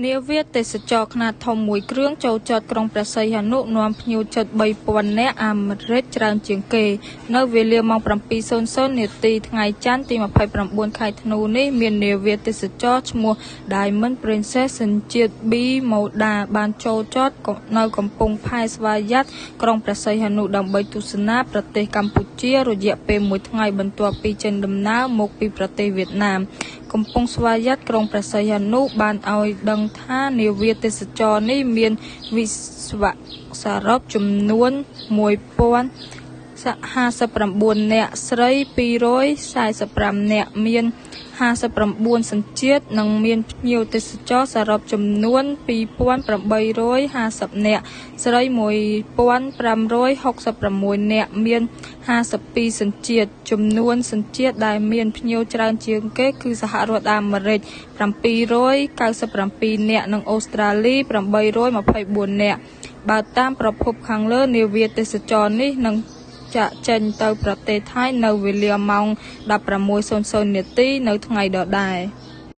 នាវាទេសចរខ្នាតធំមួយគ្រឿងចូលចតក្រុងព្រះសីហនុនាំភ្ញៀវជិត 3000 នាក់អាមេរិកច្រើនជាងគេនៅវេលាម៉ោង 7:00 នាទីថ្ងៃច័ន្ទទី 29 ខែធ្នូនេះមាននាវាទេសចរឈ្មោះ Diamond Princess សញ្ជាតិ B Moda បានចូលចតនៅកំពង់ផែស្វាយ័តក្រុងព្រះសីហនុដើម្បីទស្សនាប្រទេសកម្ពុជារយៈពេល1ថ្ងៃបន្ទាប់ពីចេញដំណើរមកពីប្រទេសវៀតណាមកំពង់ស្វាយ័តក្រុងព្រះសីហនុបានឲ្យដឹងថានាវាទេសចរនេះមានវិស្វករសរុបចំនួន 1059 នាក់ស្រី 245 នាក់មាន 59 សញ្ជាតិនិងមានភ្ញៀវទេសចរសរុបចំនួន 2850 នាក់ស្រី 1566 នាក់មាន 52 សញ្ជាតិចំនួនសញ្ជាតិដែលមានភ្ញៀវច្រើនជាងគេគឺសហរដ្ឋអាមេរិក 797 នាក់និងអូស្ត្រាលី 824 នាក់បើតាមប្រភពខាងលើនាវាទេសចរនេះនឹងចាក់ចេញទៅប្រទេសថៃនៅវេលាម៉ោង 16:00 នាទីនៅថ្ងៃដដែល